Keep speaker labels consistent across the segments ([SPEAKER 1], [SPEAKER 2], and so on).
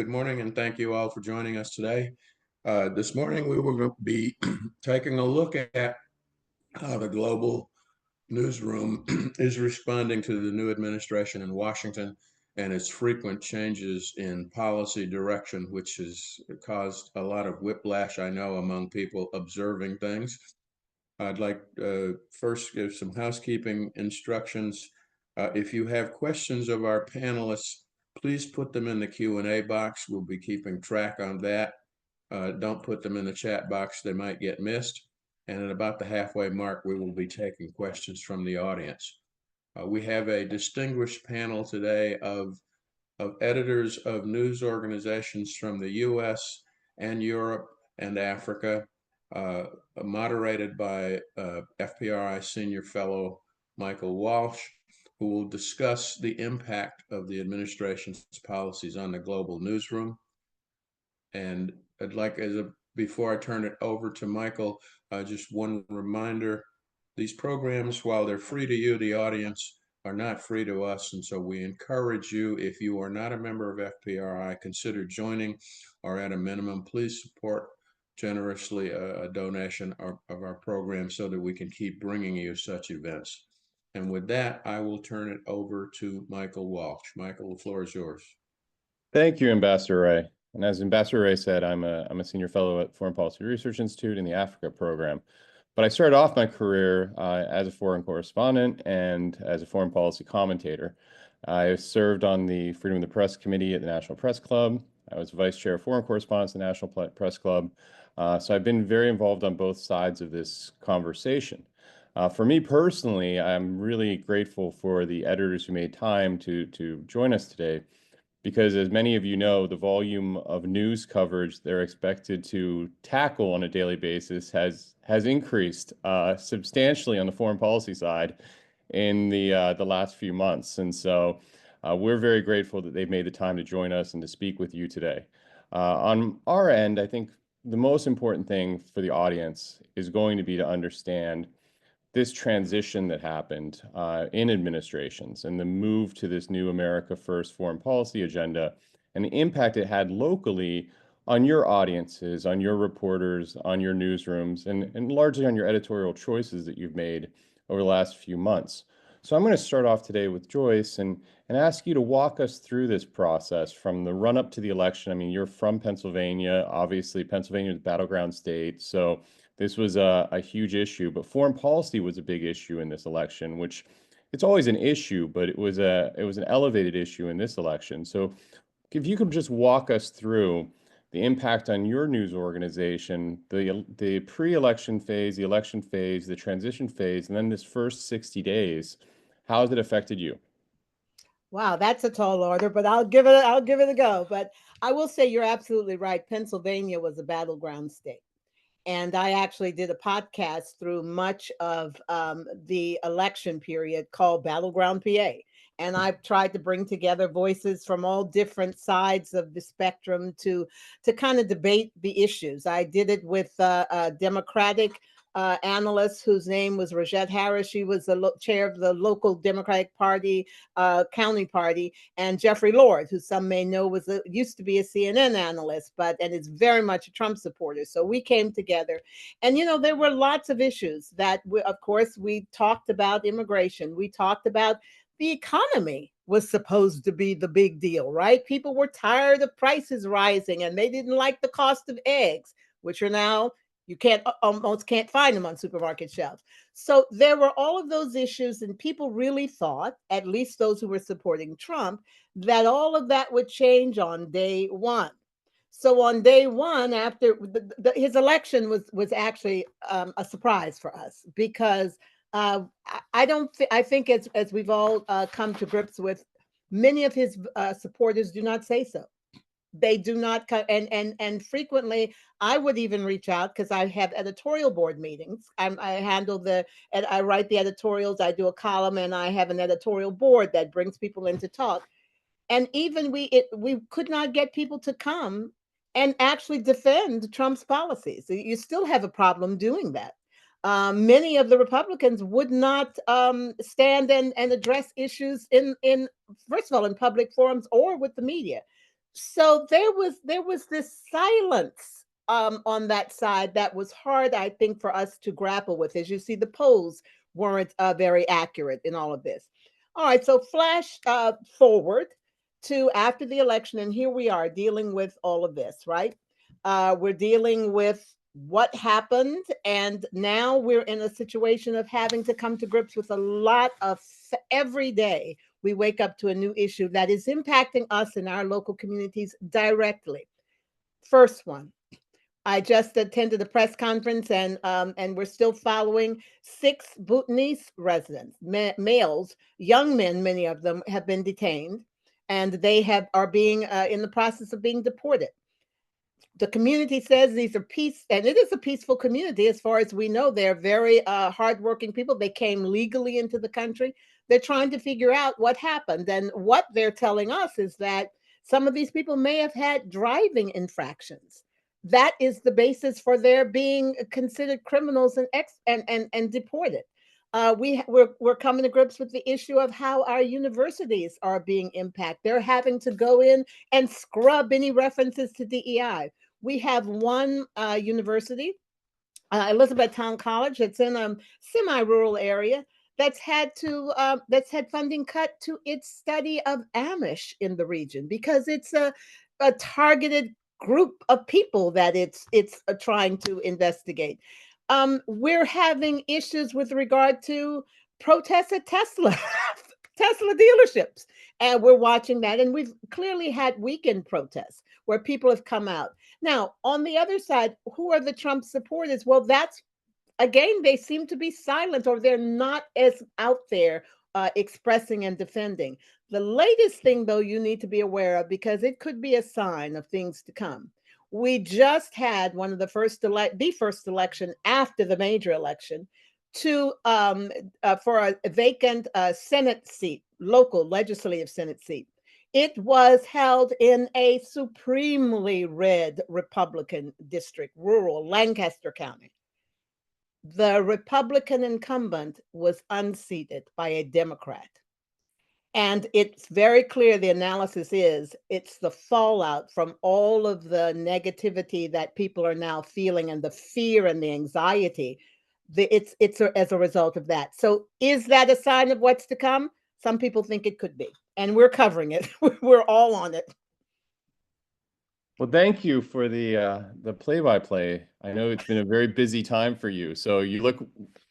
[SPEAKER 1] Good morning, and thank you all for joining us today. This morning, we will be taking a look at how the global newsroom is responding to the new administration in Washington and its frequent changes in policy direction, which has caused a lot of whiplash, I know, among people observing things. I'd like first give some housekeeping instructions. If you have questions of our panelists, please put them in the Q&A box. We'll be keeping track on that. Don't put them in the chat box. They might get missed. And at about the halfway mark, we will be taking questions from the audience. We have a distinguished panel today of editors of news organizations from the US and Europe and Africa, moderated by FPRI Senior Fellow Michael Walsh, who will discuss the impact of the administration's policies on the global newsroom. And I'd like, before I turn it over to Michael, just one reminder: these programs, while they're free to you, the audience, are not free to us. And so we encourage you, if you are not a member of FPRI, consider joining, or at a minimum, please support generously a donation of our program so that we can keep bringing you such events. And with that, I will turn it over to Michael Walsh. Michael, the floor is yours.
[SPEAKER 2] Thank you, Ambassador Ray. And as Ambassador Ray said, I'm a senior fellow at Foreign Policy Research Institute in the Africa program. But I started off my career as a foreign correspondent and as a foreign policy commentator. I served on the Freedom of the Press Committee at the National Press Club. I was vice chair of foreign correspondence at the National Press Club. So I've been very involved on both sides of this conversation. For me personally, I'm really grateful for the editors who made time to join us today, because as many of you know, the volume of news coverage they're expected to tackle on a daily basis has increased substantially on the foreign policy side in the last few months. And so we're very grateful that they've made the time to join us and to speak with you today. On our end, I think the most important thing for the audience is going to be to understand this transition that happened in administrations and the move to this new America First foreign policy agenda and the impact it had locally on your audiences, on your reporters, on your newsrooms, and largely on your editorial choices that you've made over the last few months. So I'm going to start off today with Joyce and ask you to walk us through this process from the run up to the election. I mean, you're from Pennsylvania. Obviously, Pennsylvania is a battleground state. So this was a huge issue, but foreign policy was a big issue in this election, which it's always an issue, but it was an elevated issue in this election. So if you could just walk us through the impact on your news organization, the pre-election phase, the election phase, the transition phase, and then this first 60 days, how has it affected you?
[SPEAKER 3] Wow, that's a tall order, but I'll give it a go. But I will say you're absolutely right. Pennsylvania was a battleground state. And I actually did a podcast through much of the election period called Battleground PA. And I've tried to bring together voices from all different sides of the spectrum to kind of debate the issues. I did it with a Democratic analyst whose name was Rajette Harris. She was the chair of the local Democratic Party, county party, and Jeffrey Lord, who some may know used to be a CNN analyst, and is very much a Trump supporter. So we came together, and there were lots of issues that, of course, we talked about immigration. We talked about the economy was supposed to be the big deal, right? People were tired of prices rising, and they didn't like the cost of eggs, which are now you almost can't find them on supermarket shelves. So there were all of those issues, and people really thought, at least those who were supporting Trump, that all of that would change on day one. So on day one, after his election was actually a surprise for us, because I think as we've all come to grips with, many of his supporters do not say so. They do not and frequently I would even reach out, because I have editorial board meetings. I write the editorials, I do a column, and I have an editorial board that brings people in to talk. And even we could not get people to come and actually defend Trump's policies. You still have a problem doing that. Many of the Republicans would not stand and address issues in first of all in public forums or with the media. So there was this silence on that side that was hard, I think, for us to grapple with. As you see, the polls weren't very accurate in all of this. All right, so flash forward to after the election, and here we are dealing with all of this, right? We're dealing with what happened, and now we're in a situation of having to come to grips with a lot of every day we wake up to a new issue that is impacting us in our local communities directly. First one, I just attended a press conference, and we're still following 6 Bhutanese residents, males, young men. Many of them have been detained, and they are being in the process of being deported. The community says these are peace, and it is a peaceful community as far as we know. They're very hardworking people. They came legally into the country. They're trying to figure out what happened, and what they're telling us is that some of these people may have had driving infractions. That is the basis for their being considered criminals and deported. We're coming to grips with the issue of how our universities are being impacted. They're having to go in and scrub any references to DEI. We have one university, Elizabethtown College, that's in a semi-rural area, that's had funding cut to its study of Amish in the region because it's a targeted group of people that it's trying to investigate. We're having issues with regard to protests at Tesla, Tesla dealerships, and we're watching that. And we've clearly had weekend protests where people have come out. Now, on the other side, who are the Trump supporters? Well, that's again, they seem to be silent, or they're not as out there expressing and defending. The latest thing, though, you need to be aware of, because it could be a sign of things to come. We just had one of the first election after the major election for a vacant Senate seat, local legislative Senate seat. It was held in a supremely red Republican district, rural Lancaster County. The Republican incumbent was unseated by a Democrat. And it's very clear, the analysis is it's the fallout from all of the negativity that people are now feeling, and the fear and the anxiety. It's as a result of that. So is that a sign of what's to come? Some people think it could be, and we're covering it. We're all on it.
[SPEAKER 2] Well, thank you for the play-by-play. I know it's been a very busy time for you, so you look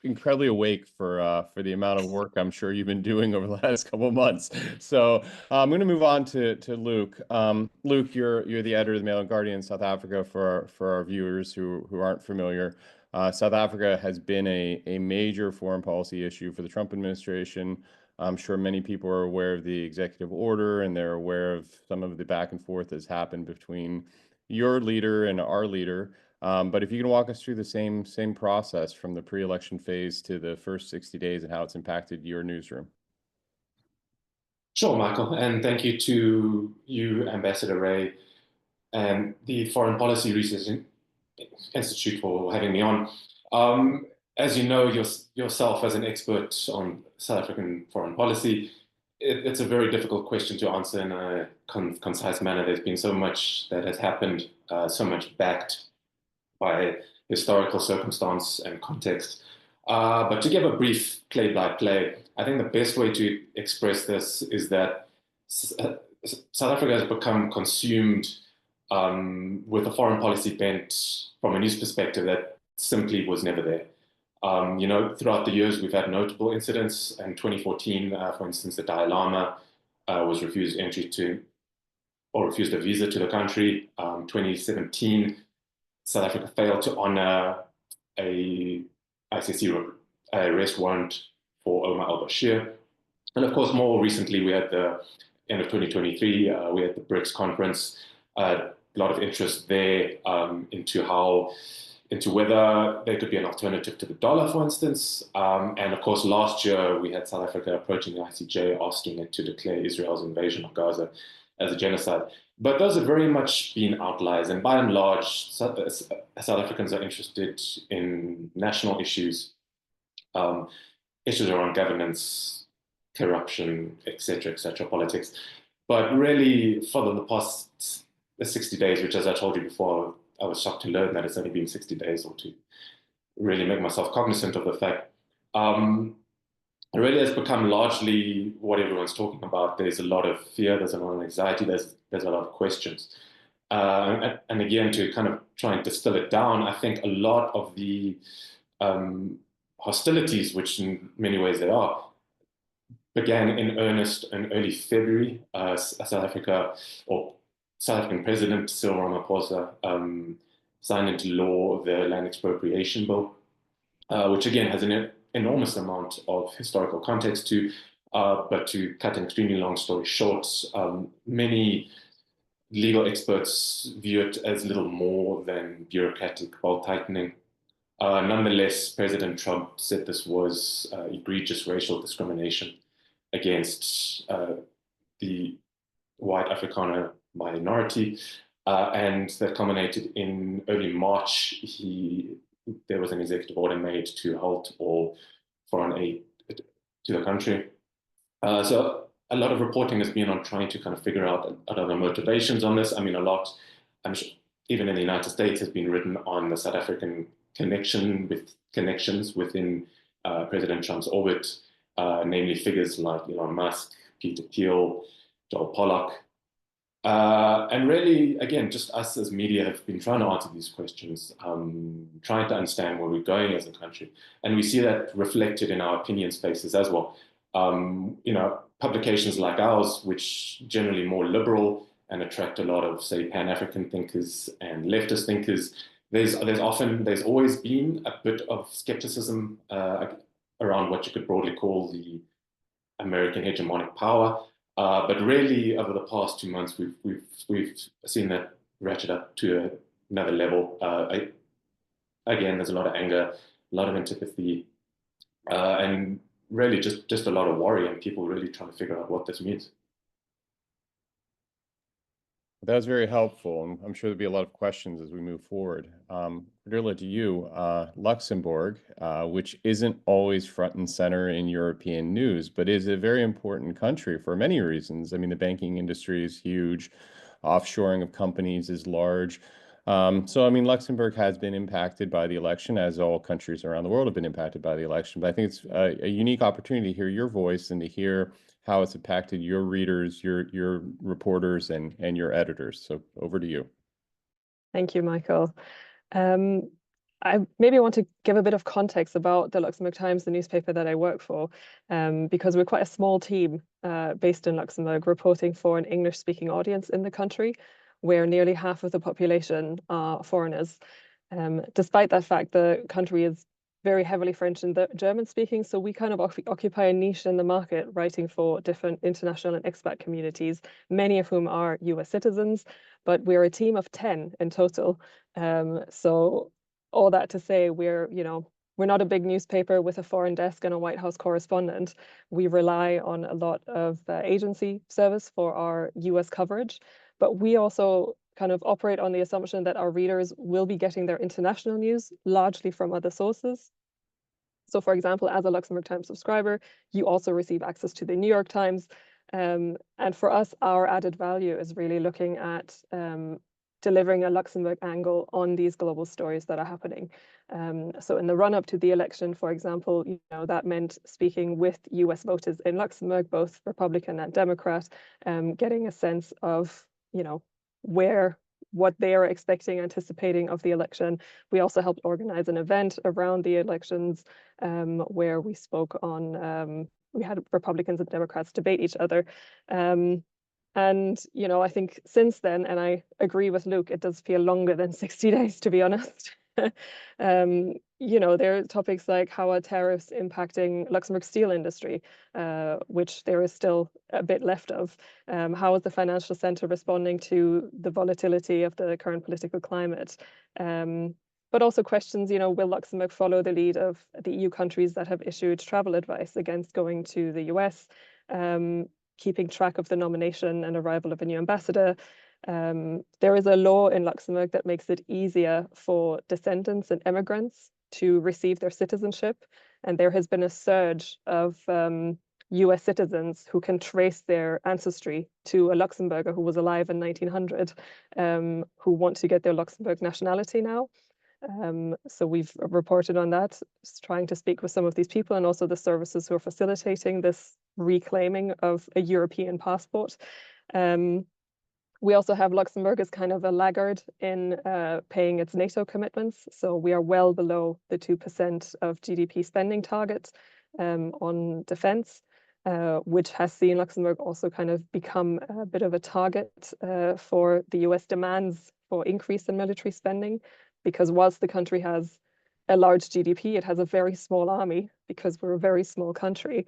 [SPEAKER 2] incredibly awake for the amount of work I'm sure you've been doing over the last couple of months. So I'm going to move on to Luke. Luke, you're the editor of the Mail and Guardian in South Africa for our viewers who aren't familiar. South Africa has been a major foreign policy issue for the Trump administration. I'm sure many people are aware of the executive order, and they're aware of some of the back and forth that's happened between your leader and our leader. But if you can walk us through the same process from the pre-election phase to the first 60 days and how it's impacted your newsroom.
[SPEAKER 4] Sure, Michael, and thank you to you, Ambassador Ray, and the Foreign Policy Research Institute for having me on. As you know yourself as an expert on South African foreign policy, it's a very difficult question to answer in a concise manner. There's been so much that has happened, so much backed by historical circumstance and context. But to give a brief play-by-play, I think the best way to express this is that South Africa has become consumed with a foreign policy bent from a news perspective that simply was never there. Throughout the years, we've had notable incidents. In 2014, for instance, the Dalai Lama was refused entry refused a visa to the country. 2017, South Africa failed to honor a ICC arrest warrant for Omar al-Bashir. And of course, more recently, we had the end of 2023, we had the BRICS conference, a lot of interest there into whether there could be an alternative to the dollar, for instance. And of course, last year, we had South Africa approaching the ICJ, asking it to declare Israel's invasion of Gaza as a genocide. But those have very much been outliers. And by and large, South Africans are interested in national issues, issues around governance, corruption, etc., politics. But really, for the past the 60 days, which, as I told you before, I was shocked to learn that it's only been 60 days, or to really make myself cognizant of the fact. It really has become largely what everyone's talking about. There's a lot of fear, there's a lot of anxiety, there's a lot of questions. And again, to kind of try and distill it down, I think a lot of the hostilities, which in many ways they are, began in earnest in early February. South African President Cyril Ramaphosa signed into law the Land Expropriation Bill, which again has an enormous amount of historical context to, but to cut an extremely long story short, many legal experts view it as little more than bureaucratic belt tightening. Nonetheless, President Trump said this was egregious racial discrimination against the white Afrikaner minority, and that culminated in early March. There was an executive order made to halt all foreign aid to the country. So a lot of reporting has been on trying to kind of figure out other motivations on this. I mean, I'm sure, even in the United States, has been written on the South African connections within President Trump's orbit, namely figures like Elon Musk, Peter Thiel, Joel Pollak. And really, again, just us as media have been trying to answer these questions, trying to understand where we're going as a country. And we see that reflected in our opinion spaces as well. Publications like ours, which generally more liberal and attract a lot of, say, Pan-African thinkers and leftist thinkers, there's always been a bit of skepticism around what you could broadly call the American hegemonic power. But really, over the past 2 months, we've seen that ratchet up to another level. Again, there's a lot of anger, a lot of antipathy, and really just a lot of worry, and people really trying to figure out what this means.
[SPEAKER 2] That was very helpful, and I'm sure there'll be a lot of questions as we move forward. Cordula, to you, Luxembourg, which isn't always front and center in European news, but is a very important country for many reasons. I mean, the banking industry is huge, offshoring of companies is large. So, I mean, Luxembourg has been impacted by the election, as all countries around the world have been impacted by the election. But I think it's a unique opportunity to hear your voice and to hear how it's impacted your readers, your reporters, and your editors. So over to you.
[SPEAKER 5] Thank you, Michael. I maybe want to give a bit of context about the Luxembourg Times, the newspaper that I work for, because we're quite a small team based in Luxembourg, reporting for an English-speaking audience in the country, where nearly half of the population are foreigners. Despite that fact, the country is very heavily French and German speaking, so we kind of occupy a niche in the market, writing for different international and expat communities, many of whom are US citizens, but we're a team of 10 in total. So all that to say, we're not a big newspaper with a foreign desk and a White House correspondent. We rely on a lot of agency service for our US coverage, but we also kind of operate on the assumption that our readers will be getting their international news largely from other sources. So, for example, as a Luxembourg Times subscriber, you also receive access to the New York Times. And for us, our added value is really looking at delivering a Luxembourg angle on these global stories that are happening. So in the run-up to the election, for example, that meant speaking with US voters in Luxembourg, both Republican and Democrat, getting a sense of, what they are expecting, anticipating of the election. We also helped organize an event around the elections where we spoke on, we had Republicans and Democrats debate each other. And, I think since then, and I agree with Luke, it does feel longer than 60 days, to be honest. There are topics like how are tariffs impacting Luxembourg's steel industry, which there is still a bit left of. How is the financial center responding to the volatility of the current political climate? But also questions, will Luxembourg follow the lead of the EU countries that have issued travel advice against going to the US, keeping track of the nomination and arrival of a new ambassador? There is a law in Luxembourg that makes it easier for descendants and immigrants to receive their citizenship. And there has been a surge of US citizens who can trace their ancestry to a Luxembourger who was alive in 1900, who want to get their Luxembourg nationality now. So we've reported on that, trying to speak with some of these people and also the services who are facilitating this reclaiming of a European passport. We also have Luxembourg as kind of a laggard in paying its NATO commitments. So we are well below the 2% of GDP spending target on defense, which has seen Luxembourg also kind of become a bit of a target for the US demands for increase in military spending, because whilst the country has a large GDP, it has a very small army because we're a very small country.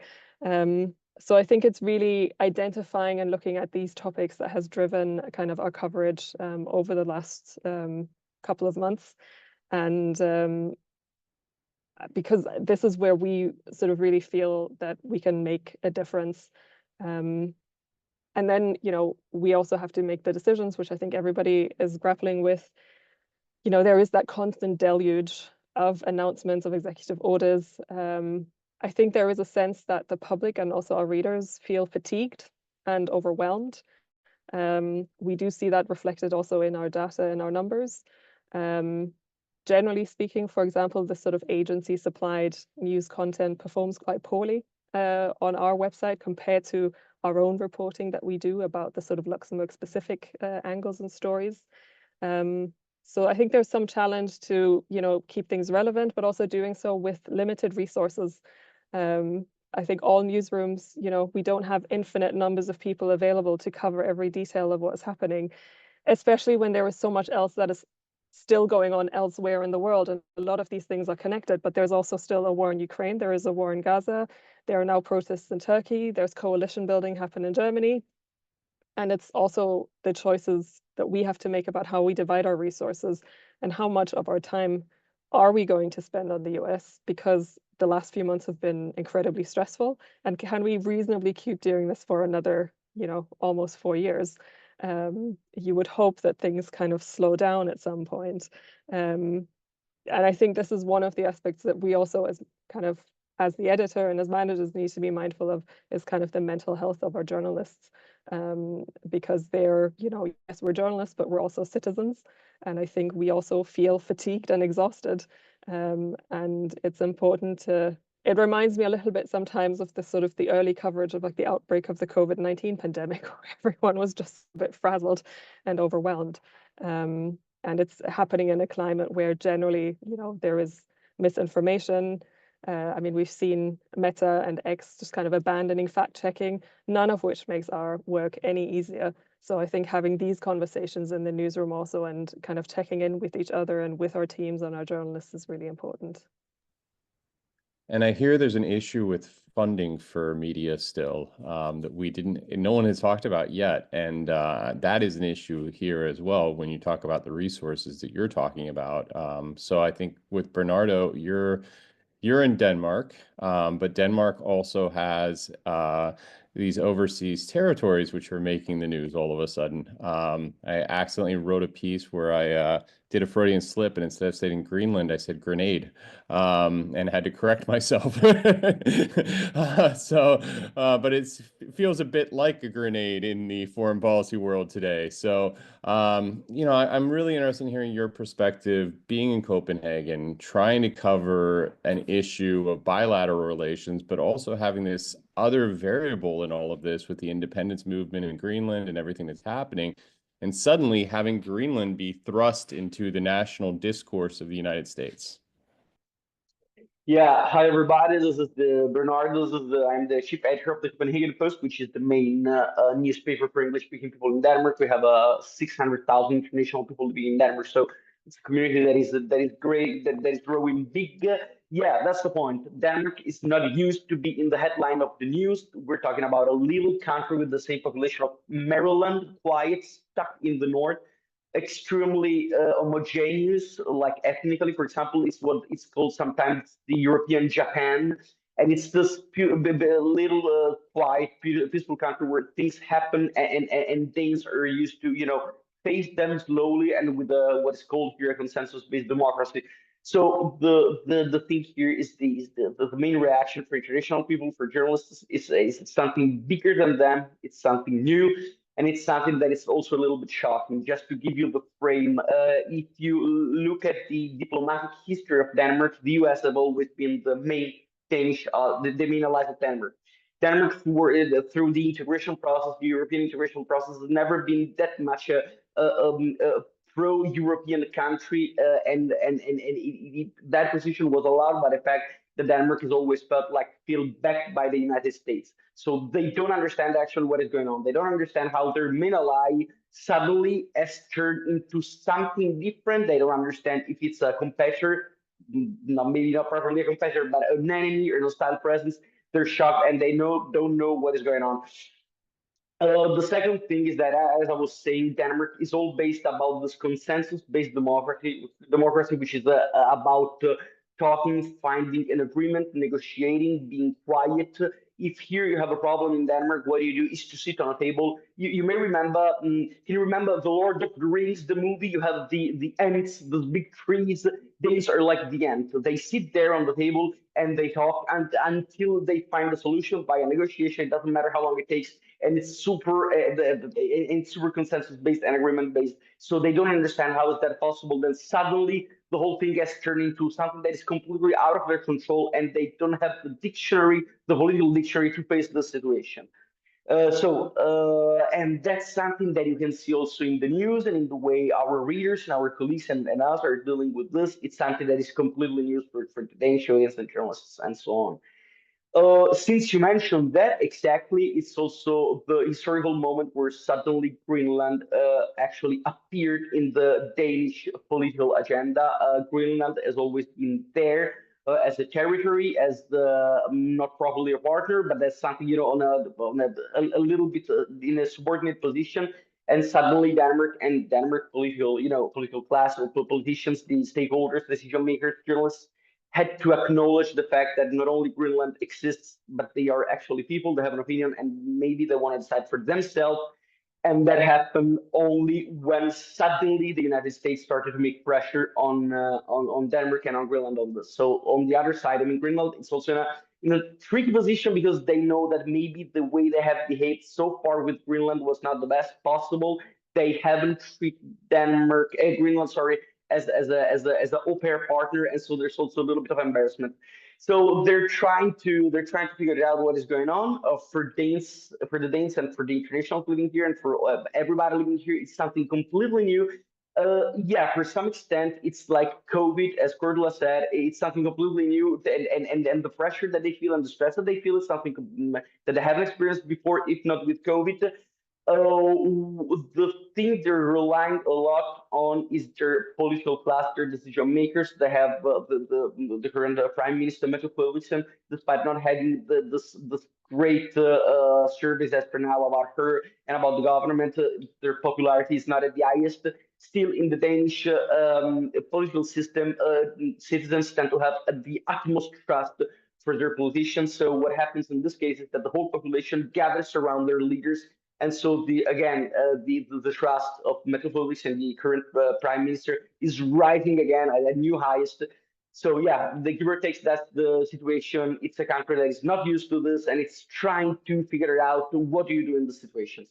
[SPEAKER 5] So I think it's really identifying and looking at these topics that has driven kind of our coverage over the last couple of months. And because this is where we sort of really feel that we can make a difference. And then, you know, we also have to make the decisions, which I think everybody is grappling with. You know, there is that constant deluge of announcements of executive orders. I think there is a sense that the public and also our readers feel fatigued and overwhelmed. We do see that reflected also in our data and our numbers. Generally speaking, for example, the sort of agency supplied news content performs quite poorly on our website compared to our own reporting that we do about the sort of Luxembourg specific angles and stories. So I think there's some challenge to, you know, keep things relevant, but also doing so with limited resources. I think all newsrooms, you know, we don't have infinite numbers of people available to cover every detail of what's happening, especially when there is so much else that is still going on elsewhere in the world. And a lot of these things are connected, but there's also still a war in Ukraine. There is a war in Gaza. There are now protests in Turkey. There's coalition building happen in Germany. And it's also the choices that we have to make about how we divide our resources and how much of our time are we going to spend on the US, because the last few months have been incredibly stressful. And can we reasonably keep doing this for another, you know, almost 4 years? You would hope that things kind of slow down at some point. And I think this is one of the aspects that we also as the editor and as managers need to be mindful of, is kind of the mental health of our journalists. Because they're, you know, yes, we're journalists, but we're also citizens. And I think we also feel fatigued and exhausted. And it's important to, it reminds me a little bit sometimes of the sort of the early coverage of like the outbreak of the COVID-19 pandemic, where everyone was just a bit frazzled and overwhelmed. And it's happening in a climate where generally, you know, there is misinformation. I mean, we've seen Meta and X just kind of abandoning fact checking, none of which makes our work any easier. So I think having these conversations in the newsroom also, and kind of checking in with each other and with our teams and our journalists, is really important.
[SPEAKER 2] And I hear there's an issue with funding for media still that no one has talked about yet. And that is an issue here as well when you talk about the resources that you're talking about. So I think with Bernardo, you're in Denmark, but Denmark also has these overseas territories which are making the news all of a sudden. I accidentally wrote a piece where I did a Freudian slip, and instead of saying Greenland, I said grenade, and had to correct myself. But it feels a bit like a grenade in the foreign policy world today. So, you know, I'm really interested in hearing your perspective, being in Copenhagen, trying to cover an issue of bilateral relations, but also having this other variable in all of this with the independence movement in Greenland and everything that's happening. And suddenly having Greenland be thrust into the national discourse of the United States.
[SPEAKER 6] Yeah, hi everybody. This is Bernardo. I'm the chief editor of the Copenhagen Post, which is the main newspaper for English-speaking people in Denmark. We have 600,000 international people living in Denmark, so it's a community that is great, that is growing big. Yeah, that's the point. Denmark is not used to be in the headline of the news. We're talking about a little country with the same population of Maryland, quiet, stuck in the north, extremely homogeneous, like ethnically, for example, is what it's called sometimes the European Japan. And it's this little quiet, peaceful country where things happen, and things are used to, you know, face them slowly and with what's called here a consensus-based democracy. So the thing here is the main reaction for international people, for journalists, is something bigger than them. It's something new, and it's something that is also a little bit shocking. Just to give you the frame, if you look at the diplomatic history of Denmark, the US have always been the main Danish, the main allies of Denmark. Denmark, through the integration process, the European integration process, has never been that much a pro-European country, and that position was allowed by the fact that Denmark has always feel backed by the United States. So they don't understand actually what is going on. They don't understand how their main ally suddenly has turned into something different. They don't understand if it's a competitor, maybe not properly a competitor, but an enemy or an hostile presence. They're shocked and they don't know what is going on. The second thing is that, as I was saying, Denmark is all based about this consensus-based democracy, which is about talking, finding an agreement, negotiating, being quiet. If here you have a problem in Denmark, what you do is to sit on a table. You may remember, can you remember The Lord of the Rings, the movie? You have the ants, the big trees. These are like the ants. They sit there on the table and they talk until they find a solution by a negotiation. It doesn't matter how long it takes, and it's super consensus based and agreement based. So they don't understand how is that possible. Then suddenly the whole thing gets turned into something that is completely out of their control, and they don't have the dictionary, the political dictionary, to face the situation. And that's something that you can see also in the news and in the way our readers and our colleagues and us are dealing with this. It's something that is completely new for the Danish audience and journalists and so on. Since you mentioned that, exactly, it's also the historical moment where suddenly Greenland actually appeared in the Danish political agenda. Greenland has always been there as a territory, as not properly a partner, but that's something, on a little bit in a subordinate position. And suddenly Denmark political class or politicians, the stakeholders, decision makers, journalists, had to acknowledge the fact that not only Greenland exists, but they are actually people, they have an opinion, and maybe they want to decide for themselves. And that happened only when suddenly the United States started to make pressure on Denmark and on Greenland on this. So on the other side, Greenland is also in a tricky position because they know that maybe the way they have behaved so far with Greenland was not the best possible. They haven't treated Greenland, as an au pair partner, and so there's also a little bit of embarrassment. So they're trying to figure out what is going on. For the Danes, and for the international living here, and for everybody living here, it's something completely new. For some extent, it's like COVID, as Cordula said. It's something completely new, and the pressure that they feel and the stress that they feel is something that they haven't experienced before, if not with COVID. The thing they're relying a lot on is their political class, their decision makers. They have the current Prime Minister, Michael Walsh, despite not having this great surveys as per now about her and about the government. Their popularity is not at the highest. Still, in the Danish political system, citizens tend to have the utmost trust for their politicians. So what happens in this case is that the whole population gathers around their leaders. And so the trust of Michael Walsh and the current prime minister is rising again at a new highest. So yeah, the give or takes, that's the situation. It's a country that is not used to this, and it's trying to figure out what do you do in the situations.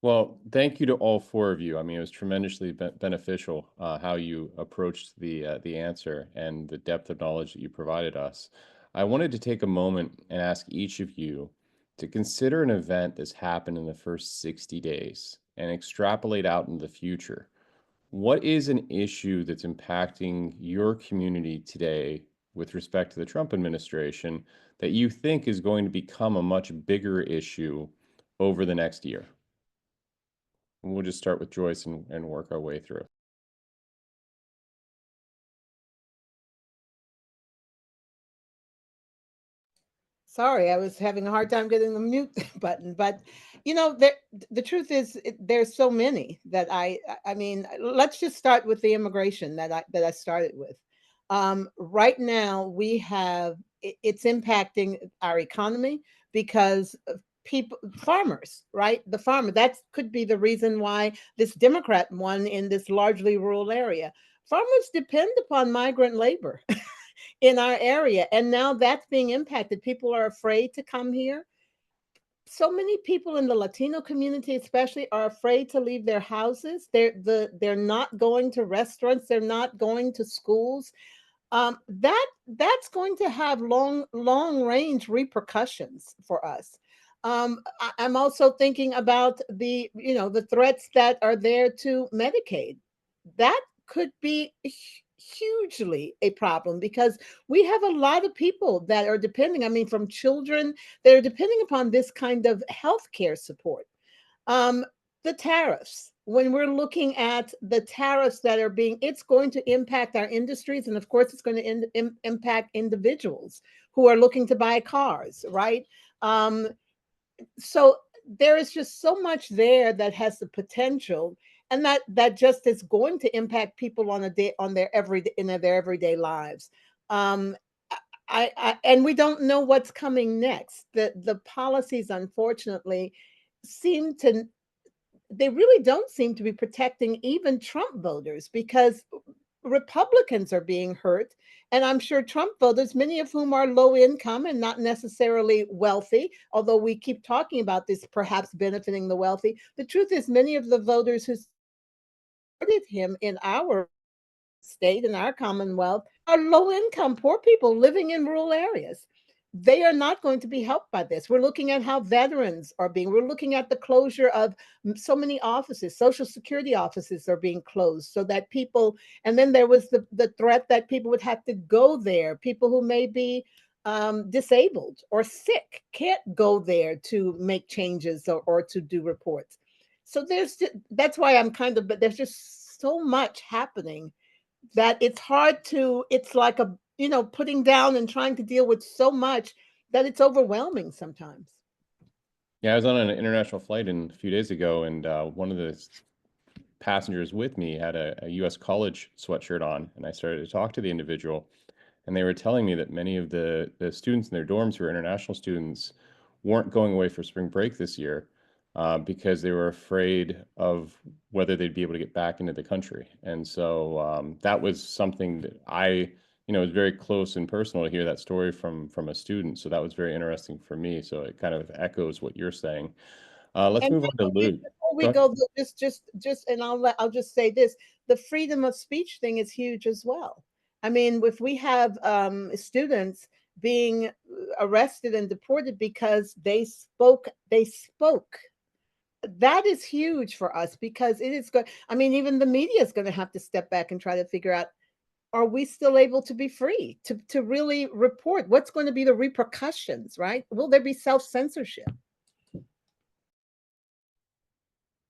[SPEAKER 2] Well, thank you to all four of you. It was tremendously beneficial how you approached the answer and the depth of knowledge that you provided us. I wanted to take a moment and ask each of you to consider an event that's happened in the first 60 days and extrapolate out into the future. What is an issue that's impacting your community today with respect to the Trump administration that you think is going to become a much bigger issue over the next year? And we'll just start with Joyce and work our way through.
[SPEAKER 3] Sorry, I was having a hard time getting the mute button, but the truth is there's so many that I mean, let's just start with the immigration that I started with. Right now we have it's impacting our economy because people, farmers, right? The farmer, that could be the reason why this Democrat won in this largely rural area. Farmers depend upon migrant labor in our area, and now that's being impacted. People are afraid to come here. So many people in the Latino community, especially, are afraid to leave their houses. They're not going to restaurants. They're not going to schools. That's going to have long range repercussions for us. I'm also thinking about the threats that are there to Medicaid. That could be hugely a problem because we have a lot of people that are depending. I mean, from children that are depending upon this kind of health care support. Um, the tariffs, when we're looking at the tariffs that are it's going to impact our industries. And of course, it's going to impact individuals who are looking to buy cars, right? So there is just so much there that has the potential, and that just is going to impact people on their everyday lives. Um, and we don't know what's coming next. The policies, unfortunately, they really don't seem to be protecting even Trump voters, because Republicans are being hurt. And I'm sure Trump voters, many of whom are low income and not necessarily wealthy, although we keep talking about this perhaps benefiting the wealthy, the truth is many of the voters who supported him in our state, in our Commonwealth, are low income, poor people living in rural areas. They are not going to be helped by this. We're looking at how veterans we're looking at the closure of so many offices. Social Security offices are being closed so that people, and then there was the threat that people would have to go there. People who may be disabled or sick can't go there to make changes or to do reports. So that's why but there's just so much happening that it's like putting down and trying to deal with so much that it's overwhelming sometimes.
[SPEAKER 2] Yeah, I was on an international flight a few days ago, and one of the passengers with me had a U.S. college sweatshirt on, and I started to talk to the individual, and they were telling me that many of the students in their dorms who are international students weren't going away for spring break this year because they were afraid of whether they'd be able to get back into the country. And so that was something that it was very close and personal to hear that story from a student. So that was very interesting for me. So it kind of echoes what you're saying. Let's move on to Luke.
[SPEAKER 3] Before we go, and I'll just say this: the freedom of speech thing is huge as well. I mean, if we have students being arrested and deported because they spoke, that is huge for us, because it is good. I mean, even the media is going to have to step back and try to figure out, are we still able to be free to really report? What's going to be the repercussions, right? Will there be self-censorship?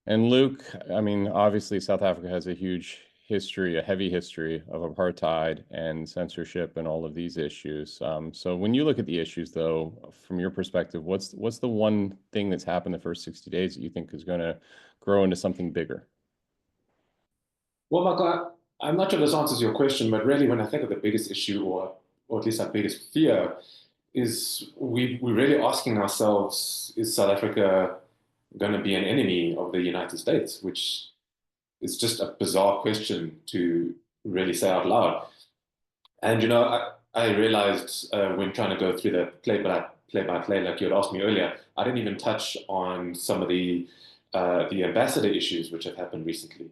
[SPEAKER 2] And Luke, I mean, obviously South Africa has a huge history, a heavy history of apartheid and censorship and all of these issues. So when you look at the issues, though, from your perspective, what's the one thing that's happened the first 60 days that you think is going to grow into something bigger?
[SPEAKER 4] Well, Michael, I'm not sure this answers your question, but really when I think of the biggest issue, or at least our biggest fear, is we're really asking ourselves, is South Africa going to be an enemy of the United States? Which is just a bizarre question to really say out loud. And, I realized when trying to go through the play-by-play, like you had asked me earlier, I didn't even touch on some of the ambassador issues which have happened recently.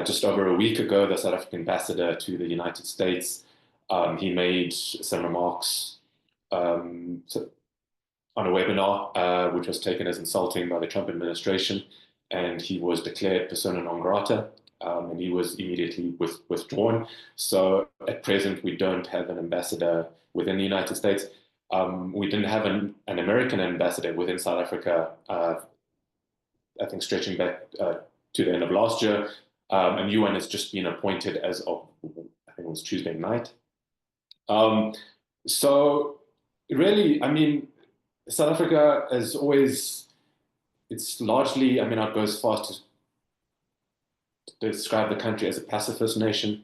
[SPEAKER 4] Just over a week ago, the South African ambassador to the United States, he made some remarks on a webinar, which was taken as insulting by the Trump administration, and he was declared persona non grata, and he was immediately withdrawn. So at present, we don't have an ambassador within the United States. We didn't have an American ambassador within South Africa, I think stretching back to the end of last year. A new one has just been appointed as of, I think it was Tuesday night. So really, I mean, South Africa is always, it's largely, I mean, I'd go as far as to describe the country as a pacifist nation.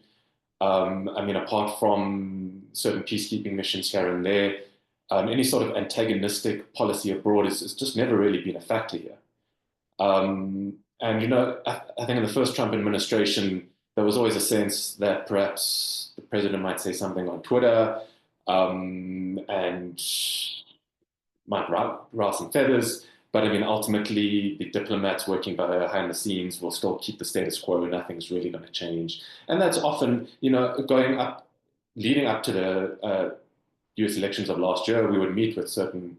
[SPEAKER 4] I mean, apart from certain peacekeeping missions here and there, any sort of antagonistic policy abroad is just never really been a factor here. And, you know, I think in the first Trump administration, there was always a sense that perhaps the president might say something on Twitter and might rouse some feathers. But I mean, ultimately, the diplomats working behind the scenes will still keep the status quo, and nothing's really going to change. And that's often, you know, leading up to the US elections of last year, we would meet with certain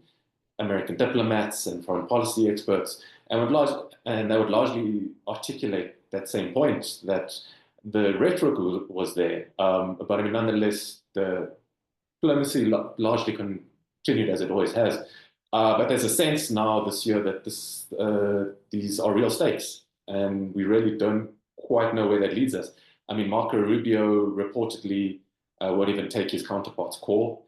[SPEAKER 4] American diplomats and foreign policy experts, and they would largely articulate that same point, that the rhetoric was there. But I mean, nonetheless, the diplomacy largely continued as it always has. But there's a sense now this year that these are real stakes, and we really don't quite know where that leads us. I mean, Marco Rubio reportedly won't even take his counterpart's call.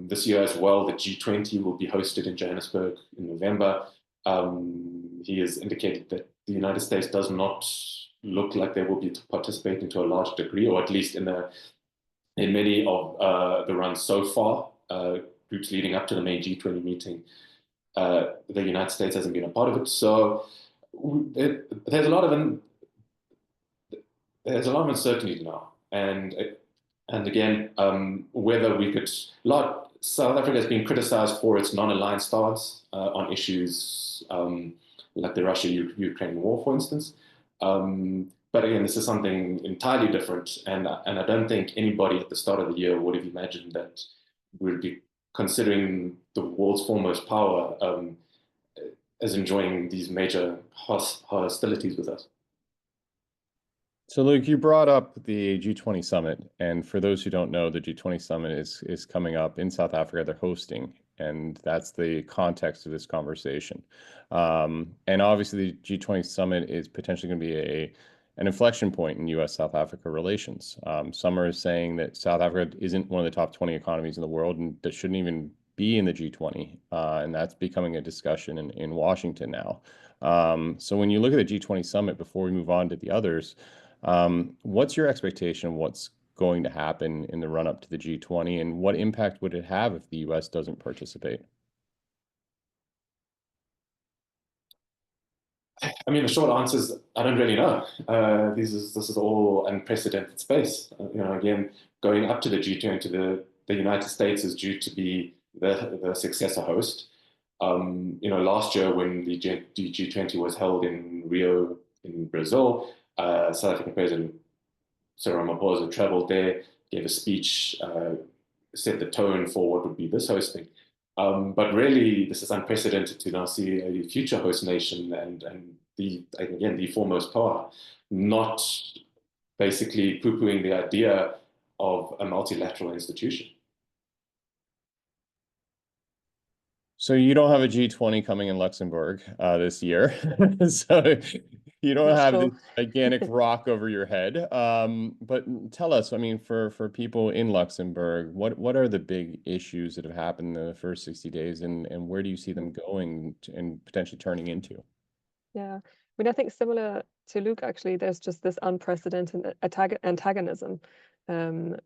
[SPEAKER 4] This year as well, the G20 will be hosted in Johannesburg in November. He has indicated that the United States does not look like they will be participating to a large degree, or at least in many of the runs so far, groups leading up to the main G20 meeting. The United States hasn't been a part of it. So there's a lot of uncertainty now. And again, whether we could, South Africa has been criticized for its non-alliance stance on issues like the Russia-Ukraine war, for instance. But again, this is something entirely different. And I don't think anybody at the start of the year would have imagined that we'd be considering the world's foremost power as enjoying these major hostilities with us.
[SPEAKER 2] So, Luke, you brought up the G20 summit, and for those who don't know, the G20 summit is coming up in South Africa. They're hosting, and that's the context of this conversation. And obviously, the G20 summit is potentially going to be an inflection point in U.S.-South Africa relations. Some are saying that South Africa isn't one of the top 20 economies in the world, and that shouldn't even be in the G20, and that's becoming a discussion in Washington now. So when you look at the G20 summit, before we move on to the others, what's your expectation of what's going to happen in the run-up to the G20, and what impact would it have if the U.S. doesn't participate?
[SPEAKER 4] I mean, the short answer is I don't really know. This is all unprecedented space. You know, again, going up to the G20, the United States is due to be the successor host. You know, last year when the G20 was held in Rio in Brazil, South African President Cyril Ramaphosa traveled there, gave a speech, set the tone for what would be this hosting. But really, this is unprecedented to now see a future host nation and the foremost power not basically poo-pooing the idea of a multilateral institution.
[SPEAKER 2] So you don't have a G20 coming in Luxembourg this year, so you don't have this gigantic rock over your head. But tell us, I mean, for people in Luxembourg, what are the big issues that have happened in the first 60 days, and where do you see them going and potentially turning into?
[SPEAKER 5] Yeah, I mean, I think similar to Luke, actually, there's just this unprecedented antagonism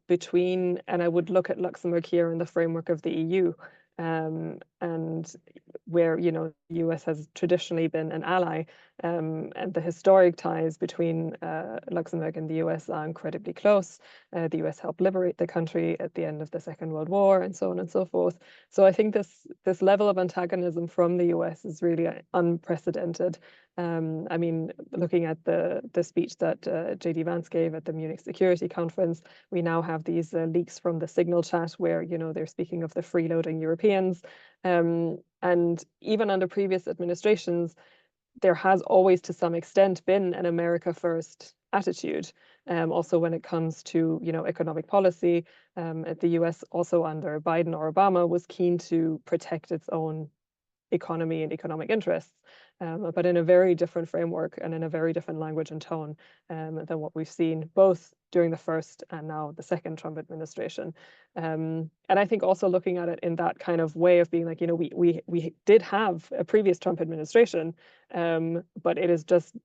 [SPEAKER 5] between, and I would look at Luxembourg here in the framework of the EU. And where, you know, the US has traditionally been an ally, and the historic ties between Luxembourg and the US are incredibly close. The US helped liberate the country at the end of the Second World War, and so on and so forth. So I think this level of antagonism from the US is really unprecedented. I mean, looking at the speech that J.D. Vance gave at the Munich Security Conference, we now have these leaks from the Signal chat where, you know, they're speaking of the freeloading Europeans. And even under previous administrations, there has always, to some extent, been an America first attitude. Also, when it comes to, you know, economic policy, the US also under Biden or Obama was keen to protect its own economy and economic interests, but in a very different framework and in a very different language and tone than what we've seen both during the first and now the second Trump administration. And I think also looking at it in that kind of way of being like, you know, we did have a previous Trump administration, but it is just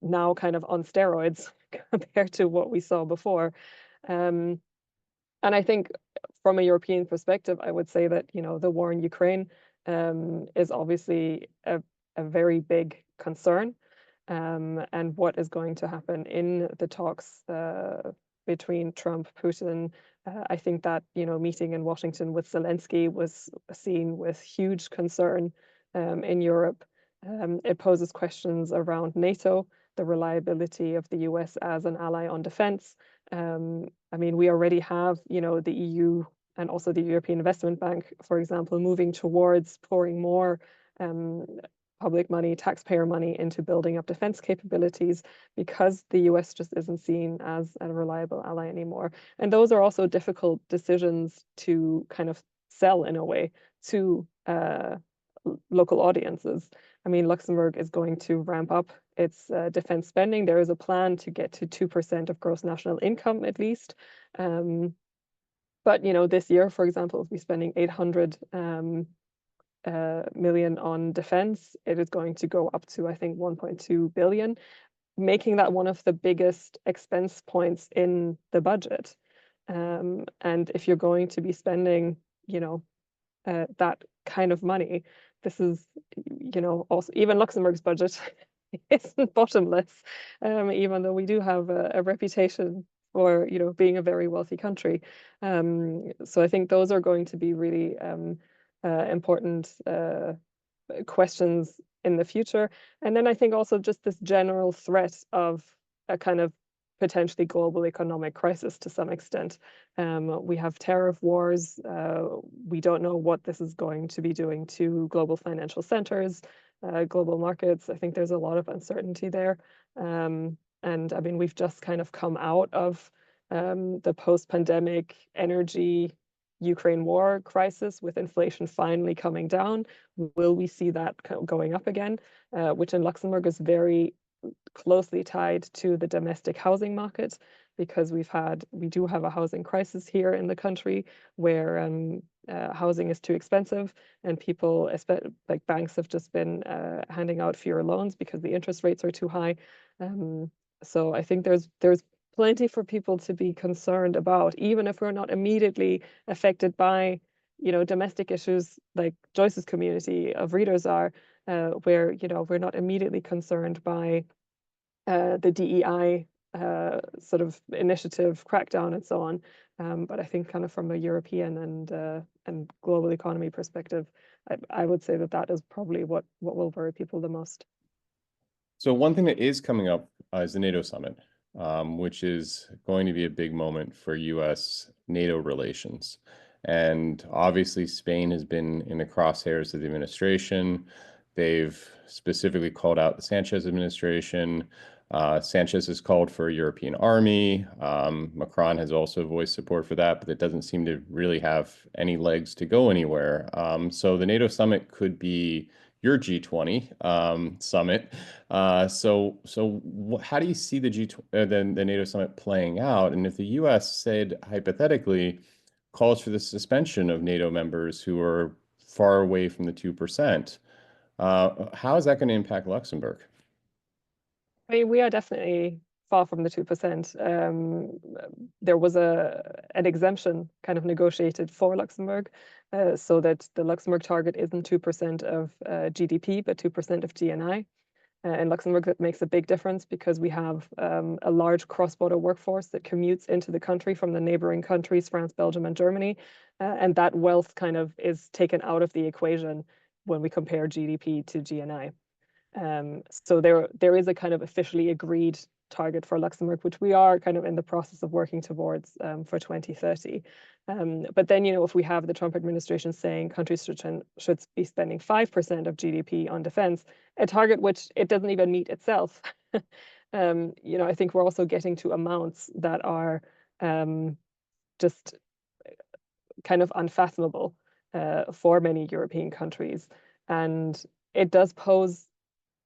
[SPEAKER 5] now kind of on steroids compared to what we saw before. And I think from a European perspective, I would say that, the war in Ukraine is obviously a very big concern. And what is going to happen in the talks between Trump, Putin. I think that, meeting in Washington with Zelensky was seen with huge concern in Europe. It poses questions around NATO, the reliability of the US as an ally on defense. I mean, we already have, the EU and also the European Investment Bank, for example, moving towards pouring more public money, taxpayer money into building up defense capabilities because the US just isn't seen as a reliable ally anymore. And those are also difficult decisions to kind of sell in a way to local audiences. I mean, Luxembourg is going to ramp up its defense spending. There is a plan to get to 2% of gross national income at least. But, this year, for example, we'll be spending 800 million on defense. It is going to go up to, I think, 1.2 billion, making that one of the biggest expense points in the budget. And if you're going to be spending, that kind of money, this is, also even Luxembourg's budget isn't bottomless, even though we do have a reputation for, being a very wealthy country. So I think those are going to be really important questions in the future. And then I think also just this general threat of a kind of potentially global economic crisis to some extent. We have tariff wars. We don't know what this is going to be doing to global financial centers, global markets. I think there's a lot of uncertainty there. And I mean, we've just kind of come out of the post-pandemic energy Ukraine war crisis with inflation finally coming down. Will we see that going up again, which in Luxembourg is very closely tied to the domestic housing market, because we do have a housing crisis here in the country where housing is too expensive, and people, like banks, have just been handing out fewer loans because the interest rates are too high. So I think there's plenty for people to be concerned about, even if we're not immediately affected by, domestic issues like Joyce's community of readers are, where, we're not immediately concerned by the DEI sort of initiative crackdown and so on. But I think kind of from a European and global economy perspective, I would say that is probably what will worry people the most.
[SPEAKER 2] So one thing that is coming up is the NATO summit, which is going to be a big moment for US-NATO relations. And obviously, Spain has been in the crosshairs of the administration. They've specifically called out the Sanchez administration. Sanchez has called for a European army. Macron has also voiced support for that, but it doesn't seem to really have any legs to go anywhere. So the NATO summit could be your G20 summit. So how do you see the NATO summit playing out? And if the US said hypothetically calls for the suspension of NATO members who are far away from the 2%, how is that going to impact Luxembourg?
[SPEAKER 5] I mean, we are definitely far from the 2%. There was an exemption kind of negotiated for Luxembourg, so that the Luxembourg target isn't 2% of GDP, but 2% of GNI. In Luxembourg, that makes a big difference because we have a large cross-border workforce that commutes into the country from the neighboring countries, France, Belgium, and Germany. And that wealth kind of is taken out of the equation when we compare GDP to GNI. So there is a kind of officially agreed target for Luxembourg, which we are kind of in the process of working towards for 2030. But then, if we have the Trump administration saying countries should be spending 5% of GDP on defense, a target which it doesn't even meet itself, I think we're also getting to amounts that are just kind of unfathomable for many European countries. And it does pose,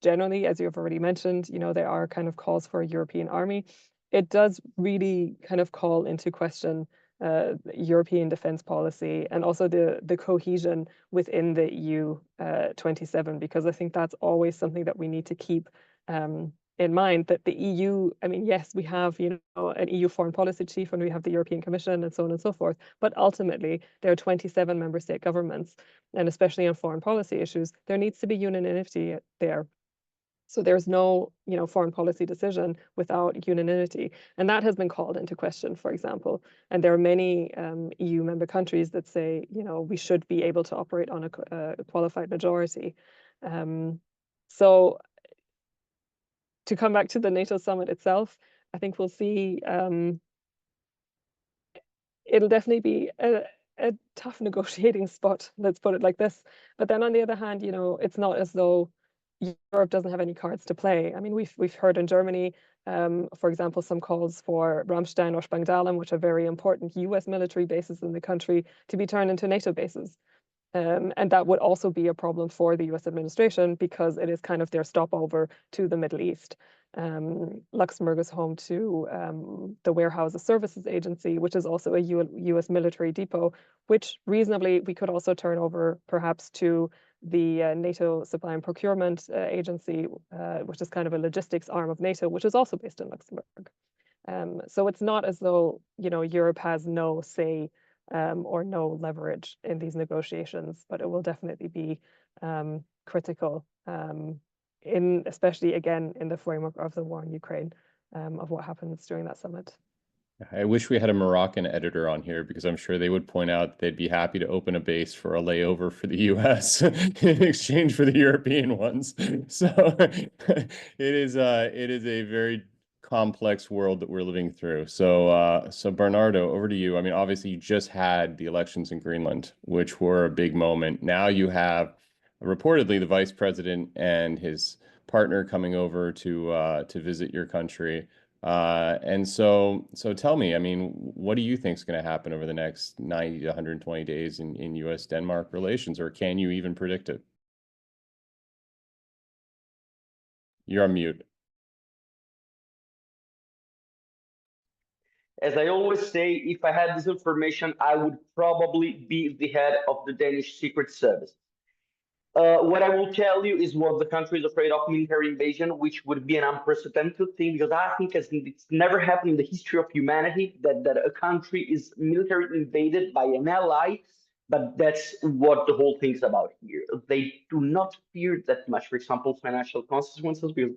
[SPEAKER 5] generally, as you've already mentioned, there are kind of calls for a European army. It does really kind of call into question European defense policy and also the cohesion within the EU 27, because I think that's always something that we need to keep in mind that the EU, I mean, yes, we have, you know, an EU foreign policy chief and we have the European Commission and so on and so forth, but ultimately there are 27 member state governments, and especially on foreign policy issues, there needs to be unanimity there. So there's no, you know, foreign policy decision without unanimity. And that has been called into question, for example. And there are many EU member countries that say, you know, we should be able to operate on a qualified majority. So to come back to the NATO summit itself, I think we'll see, it'll definitely be a tough negotiating spot, let's put it like this. But then on the other hand, you know, it's not as though Europe doesn't have any cards to play. I mean, we've heard in Germany, for example, some calls for Ramstein or Spangdahlem, which are very important US military bases in the country, to be turned into NATO bases. And that would also be a problem for the US administration because it is kind of their stopover to the Middle East. Luxembourg is home to the Warehouses Services Agency, which is also a US military depot, which reasonably we could also turn over perhaps to the NATO Supply and Procurement Agency, which is kind of a logistics arm of NATO, which is also based in Luxembourg. So it's not as though, you know, Europe has no say or no leverage in these negotiations, but it will definitely be critical, especially again in the framework of the war in Ukraine, of what happens during that summit.
[SPEAKER 2] I wish we had a Moroccan editor on here because I'm sure they would point out they'd be happy to open a base for a layover for the US in exchange for the European ones. So it is a very complex world that we're living through. So Bernardo, over to you. I mean, obviously you just had the elections in Greenland, which were a big moment. Now you have reportedly the vice president and his partner coming over to visit your country. And so tell me, I mean, what do you think is going to happen over the next 90 to 120 days in US-Denmark relations, or can you even predict it? You're on mute.
[SPEAKER 6] As I always say, if I had this information, I would probably be the head of the Danish Secret Service. What I will tell you is what the country is afraid of military invasion, which would be an unprecedented thing, because I think it's never happened in the history of humanity that a country is military invaded by an ally, but that's what the whole thing is about here. They do not fear that much, for example, financial consequences, because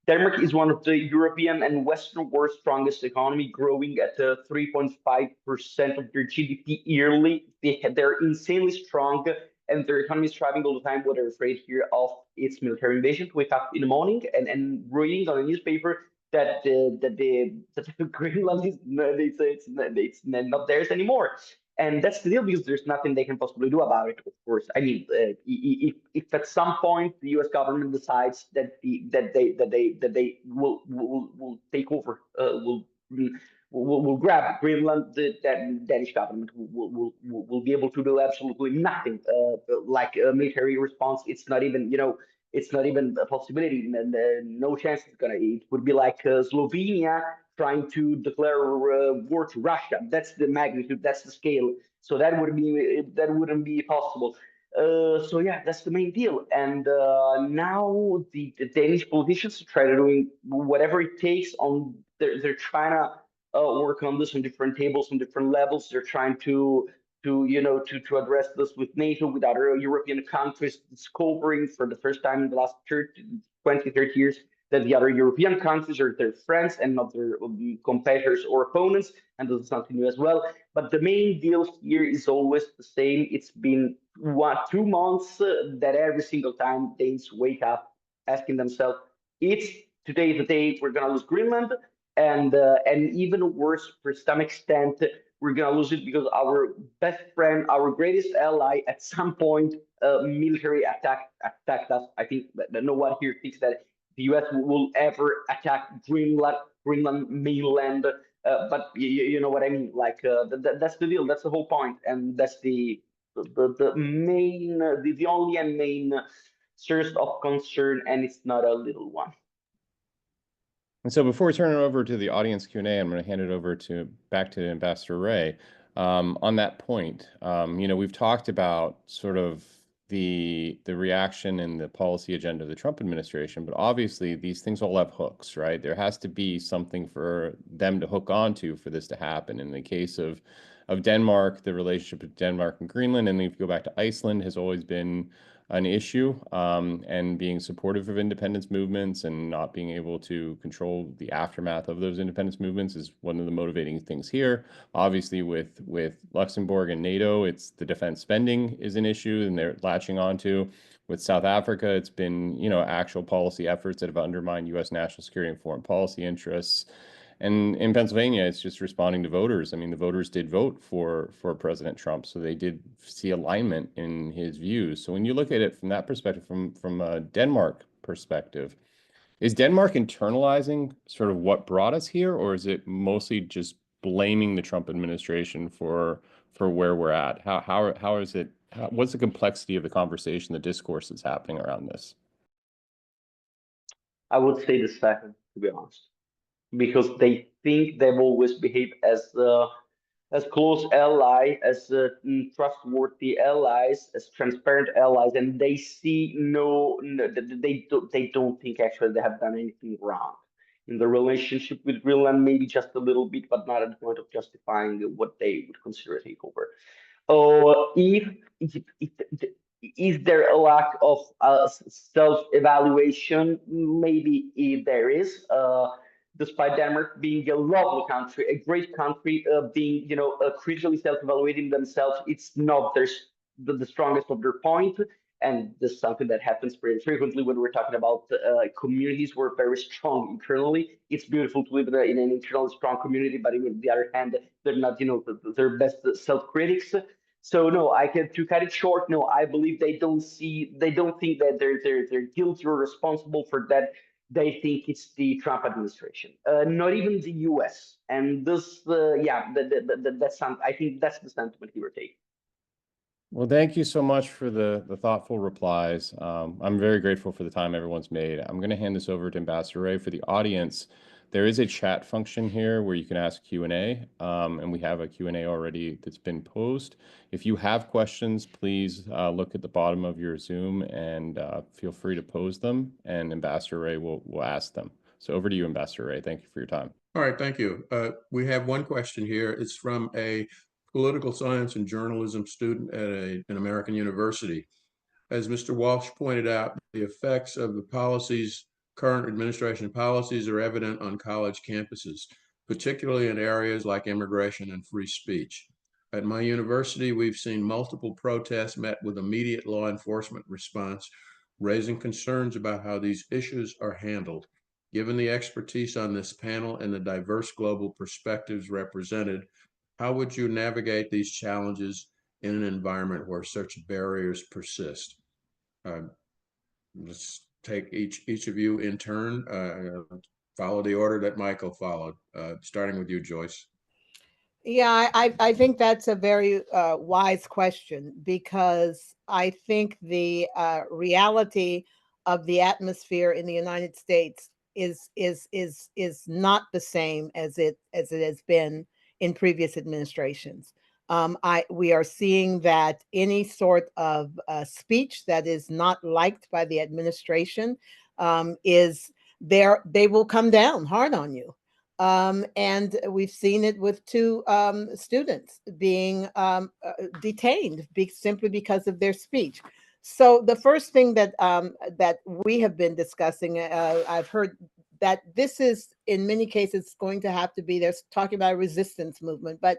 [SPEAKER 6] Denmark is one of the European and Western world's strongest economy, growing at 3.5% of their GDP yearly. They're insanely strong, and their economy is thriving all the time. What they're afraid here of its military invasion. To wake up in the morning and reading on a newspaper that Greenland is it's not theirs anymore. And that's the deal, because there's nothing they can possibly do about it, of course. I mean, if at some point the U.S. government decides that they will take over, will grab Greenland, that Danish government will be able to do absolutely nothing. Like a military response, it's not even, you know, it's not even a possibility, and no chance it's gonna. It would be like Slovenia trying to declare war to Russia. That's the magnitude, that's the scale. So that wouldn't be possible. So yeah, that's the main deal. And now the Danish politicians try to doing whatever it takes. They're trying to work on this on different tables, on different levels. They're trying to address this with NATO, with other European countries, discovering for the first time in the last 20, 30 years that the other European countries are their friends and not their competitors or opponents, and this is something new as well. But the main deal here is always the same. It's been 2 months that every single time Danes wake up asking themselves, it's today the day we're going to lose Greenland, and even worse, for some extent, we're going to lose it because our best friend, our greatest ally, at some point, military attacked us. I think that no one here thinks that the US will ever attack Greenland mainland, but you know what I mean. Like that's the deal. That's the whole point, and that's the main, the only and main source of concern, and it's not a little one.
[SPEAKER 2] And so before we turn it over to the audience Q&A, I'm going to hand it over back to Ambassador Ray. On that point, you know, we've talked about sort of the reaction and the policy agenda of the Trump administration, but obviously these things all have hooks, right? There has to be something for them to hook onto for this to happen. In the case of Denmark, the relationship with Denmark and Greenland, and if you go back to Iceland, has always been an issue, and being supportive of independence movements and not being able to control the aftermath of those independence movements is one of the motivating things here. Obviously, with Luxembourg and NATO, it's the defense spending is an issue, and they're latching onto. With South Africa, it's been, you know, actual policy efforts that have undermined U.S. national security and foreign policy interests. And in Pennsylvania, it's just responding to voters. I mean, the voters did vote for President Trump, so they did see alignment in his views. So when you look at it from that perspective, from a Denmark perspective, is Denmark internalizing sort of what brought us here, or is it mostly just blaming the Trump administration for where we're at? How is it? What's the complexity of the conversation, the discourse that's happening around this?
[SPEAKER 6] I would say the second, to be honest, because they think they've always behaved as close ally, as trustworthy allies, as transparent allies, and they see they don't think actually they have done anything wrong in the relationship with Greenland, maybe just a little bit, but not at the point of justifying what they would consider a takeover. Is there a lack of self-evaluation? Maybe there is. Despite Denmark being a lovely country, a great country, being critically self-evaluating themselves, it's not the strongest of their point. And this is something that happens pretty frequently when we're talking about communities who are very strong internally. It's beautiful to live in an internally strong community, but on the other hand, they're not, their best self-critics. So no, to cut it short, no, I believe they don't think that they're guilty or responsible for that. They think it's the Trump administration, not even the U.S. And this, that's I think that's the sentiment he would take.
[SPEAKER 2] Well, thank you so much for the thoughtful replies. I'm very grateful for the time everyone's made. I'm going to hand this over to Ambassador Ray. For the audience, there is a chat function here where you can ask Q&A, and we have a Q&A already that's been posed. If you have questions, please look at the bottom of your Zoom and feel free to pose them, and Ambassador Ray will ask them. So over to you, Ambassador Ray. Thank you for your time.
[SPEAKER 1] All right, thank you. We have one question here. It's from a political science and journalism student at an American university. As Mr. Walsh pointed out, the effects of the current administration policies are evident on college campuses, particularly in areas like immigration and free speech. At my university, we've seen multiple protests met with immediate law enforcement response, raising concerns about how these issues are handled. Given the expertise on this panel and the diverse global perspectives represented, how would you navigate these challenges in an environment where such barriers persist? Let's take each of you in turn. Follow the order that Michael followed, starting with you, Joyce.
[SPEAKER 3] Yeah, I think that's a very wise question, because I think the reality of the atmosphere in the United States is not the same as it has been in previous administrations. We are seeing that any sort of speech that is not liked by the administration they will come down hard on you. And we've seen it with two students being detained simply because of their speech. So the first thing that we have been discussing, I've heard that this is in many cases going to have to be, they're talking about a resistance movement, but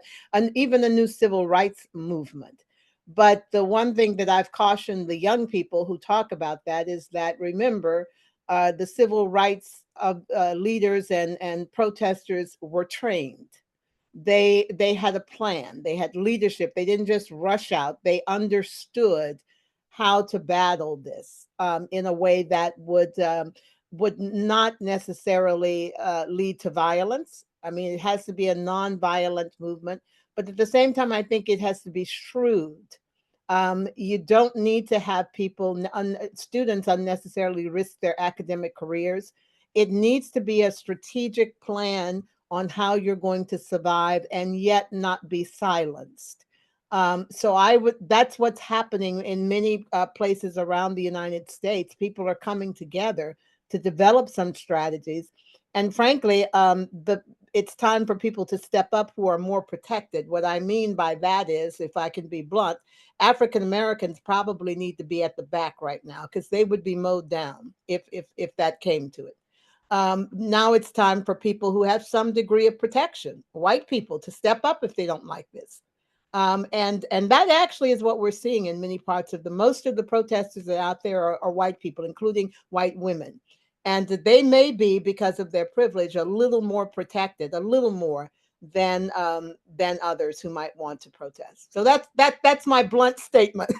[SPEAKER 3] even a new civil rights movement. But the one thing that I've cautioned the young people who talk about that is that, remember, the civil rights of leaders and protesters were trained. They had a plan. They had leadership. They didn't just rush out. They understood how to battle this in a way that would not necessarily lead to violence. I mean, it has to be a non-violent movement, but at the same time, I think it has to be shrewd. You don't need to have students unnecessarily risk their academic careers. It needs to be a strategic plan on how you're going to survive and yet not be silenced. So that's what's happening in many places around the United States. People are coming together to develop some strategies. And frankly, it's time for people to step up who are more protected. What I mean by that is, if I can be blunt, African Americans probably need to be at the back right now because they would be mowed down if that came to it. Now it's time for people who have some degree of protection, white people, to step up if they don't like this. And that actually is what we're seeing in many parts of most of the protesters that are out there are white people, including white women. And they may be, because of their privilege, a little more protected, a little more than others who might want to protest. So that's my blunt statement.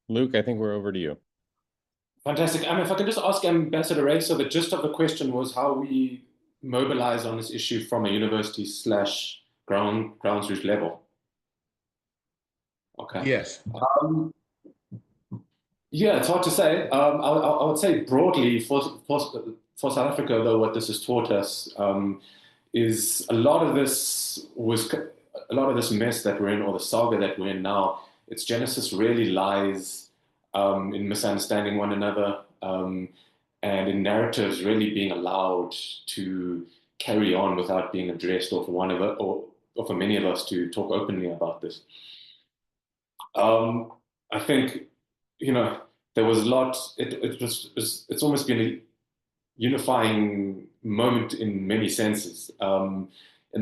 [SPEAKER 2] Luke, I think we're over to you.
[SPEAKER 4] Fantastic. If I can just ask Ambassador Ray, so the gist of the question was how we mobilize on this issue from a university / groundsroots level. Okay.
[SPEAKER 1] Yes.
[SPEAKER 4] Yeah, it's hard to say. I would say broadly for South Africa, though, what this has taught us is a lot of this mess that we're in, or the saga that we're in now. Its genesis really lies in misunderstanding one another and in narratives really being allowed to carry on without being addressed, or for many of us to talk openly about this. I think, there was a lot. It's almost been a unifying moment in many senses. In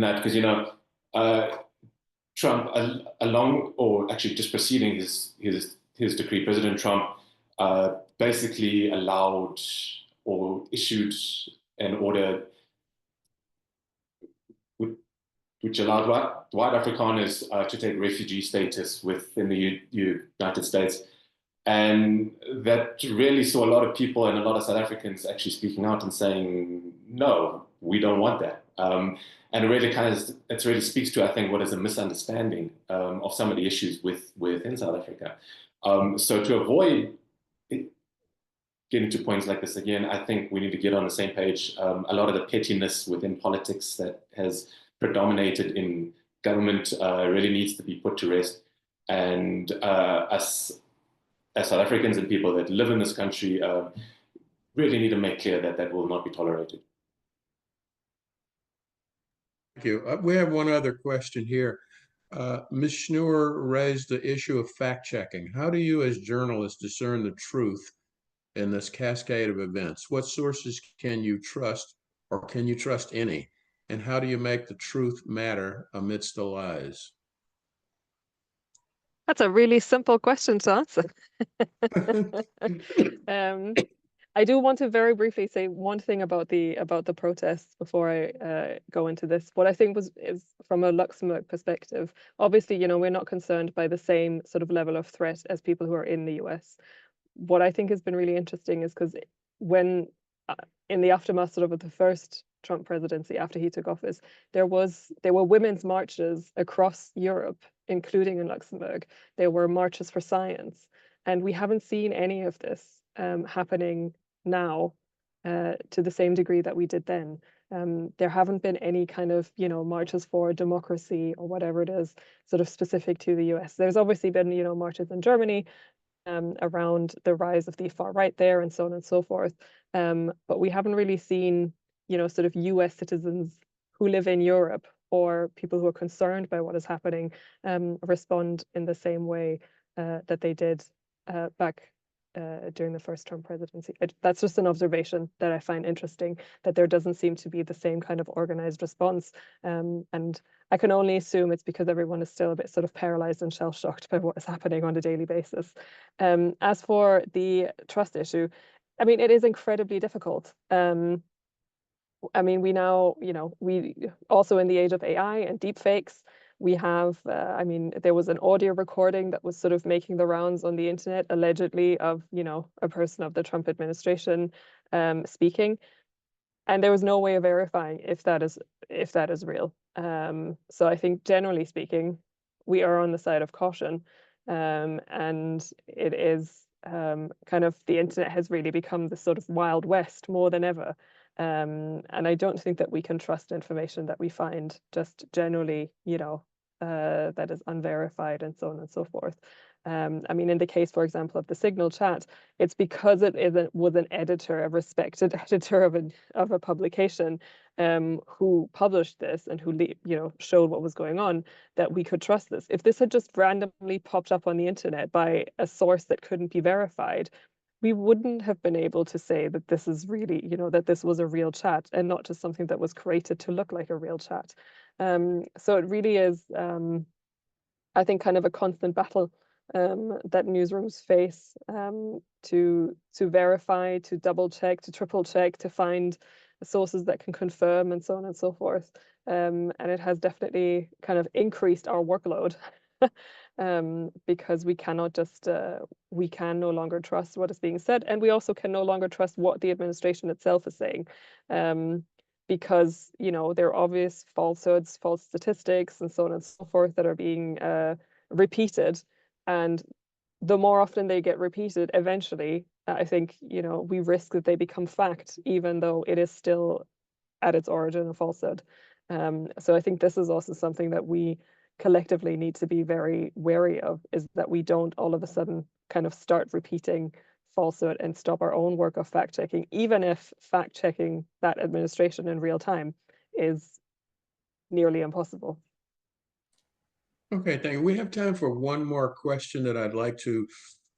[SPEAKER 4] that, because Trump, along, or actually just preceding his decree, President Trump basically allowed or issued an order which allowed white Afrikaners to take refugee status within the United States. And that really saw a lot of people and a lot of South Africans actually speaking out and saying, no, we don't want that. And it really speaks to, I think, what is a misunderstanding of some of the issues within South Africa. So to avoid getting to points like this again, I think we need to get on the same page. A lot of the pettiness within politics that has predominated in government really needs to be put to rest. And us, as South Africans and people that live in this country, really need to make clear that will not be tolerated.
[SPEAKER 1] Thank you. We have one other question here. Ms. Schnur raised the issue of fact-checking. How do you as journalists discern the truth in this cascade of events? What sources can you trust, or can you trust any? And how do you make the truth matter amidst the lies?
[SPEAKER 5] That's a really simple question to answer. I do want to very briefly say one thing about the protests before I go into this. What I think is from a Luxembourg perspective, obviously, we're not concerned by the same sort of level of threat as people who are in the US. What I think has been really interesting is because when in the aftermath sort of the first Trump presidency, after he took office, there were women's marches across Europe, including in Luxembourg. There were marches for science, and we haven't seen any of this happening now to the same degree that we did then. There haven't been any kind of marches for democracy or whatever it is sort of specific to the US. There's obviously been marches in Germany around the rise of the far right there and so on and so forth, but we haven't really seen sort of US citizens who live in Europe or people who are concerned by what is happening respond in the same way that they did back during the first Trump presidency. That's just an observation that I find interesting, that there doesn't seem to be the same kind of organized response. And I can only assume it's because everyone is still a bit sort of paralyzed and shell-shocked by what is happening on a daily basis. As for the trust issue, I mean, it is incredibly difficult. I mean, we now, we also in the age of AI and deepfakes, we have, I mean, there was an audio recording that was sort of making the rounds on the internet, allegedly, of, a person of the Trump administration speaking. And there was no way of verifying if that is real. So I think generally speaking, we are on the side of caution. And it is kind of, the internet has really become the sort of Wild West more than ever. And I don't think that we can trust information that we find just generally, that is unverified and so on and so forth. I mean, in the case, for example, of the Signal chat, it's because was an editor, a respected editor of a publication, who published this and who showed what was going on, that we could trust this. If this had just randomly popped up on the internet by a source that couldn't be verified, we wouldn't have been able to say that this is really, that this was a real chat and not just something that was created to look like a real chat. So it really is, I think, kind of a constant battle that newsrooms face, to verify, to double check, to triple check, to find sources that can confirm, and so on and so forth. And it has definitely kind of increased our workload. Because we cannot just we can no longer trust what is being said, and we also can no longer trust what the administration itself is saying, because there are obvious falsehoods, false statistics, and so on and so forth that are being repeated, and the more often they get repeated, eventually I think we risk that they become fact, even though it is still at its origin a falsehood. So I think this is also something that we collectively need to be very wary of, is that we don't all of a sudden kind of start repeating falsehood and stop our own work of fact checking, even if fact checking that administration in real time is nearly impossible.
[SPEAKER 1] Okay, thank you. We have time for one more question that I'd like to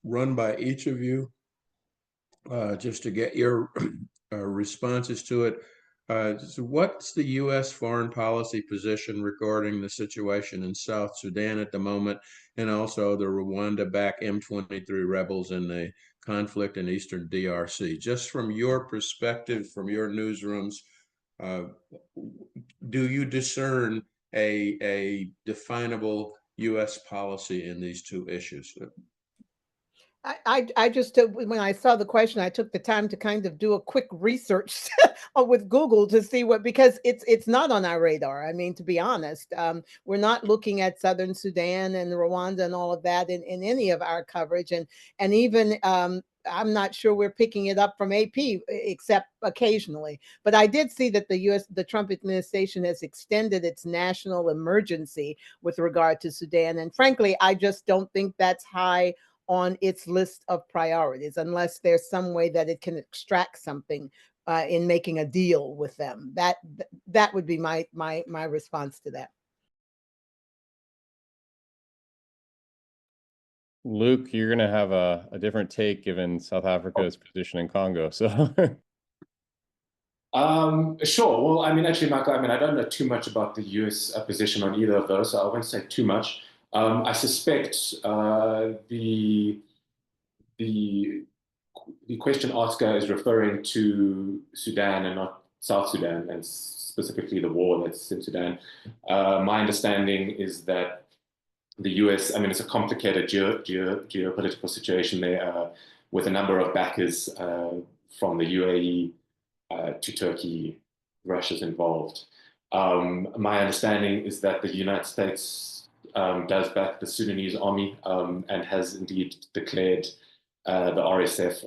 [SPEAKER 1] run by each of you, just to get your responses to it. So what's the U.S. foreign policy position regarding the situation in South Sudan at the moment, and also the Rwanda-backed M23 rebels in the conflict in Eastern DRC? Just from your perspective, from your newsrooms, do you discern a definable U.S. policy in these two issues?
[SPEAKER 3] I just when I saw the question, I took the time to kind of do a quick research with Google to see because it's not on our radar. I mean, to be honest, we're not looking at Southern Sudan and Rwanda and all of that in any of our coverage, and even I'm not sure we're picking it up from AP except occasionally. But I did see that the Trump administration has extended its national emergency with regard to Sudan, and frankly, I just don't think that's high on its list of priorities, unless there's some way that it can extract something in making a deal with them. That would be my response to that.
[SPEAKER 2] Luke, you're going to have a different take given South Africa's position in Congo. So,
[SPEAKER 4] sure. Well, I mean, actually, Michael, I don't know too much about the US position on either of those, so I won't say too much. I suspect the question asker is referring to Sudan and not South Sudan, and specifically the war that's in Sudan. My understanding is that the US, it's a complicated geopolitical situation there, with a number of backers from the UAE to Turkey. Russia's involved. My understanding is that the United States does back the Sudanese army, and has indeed declared the RSF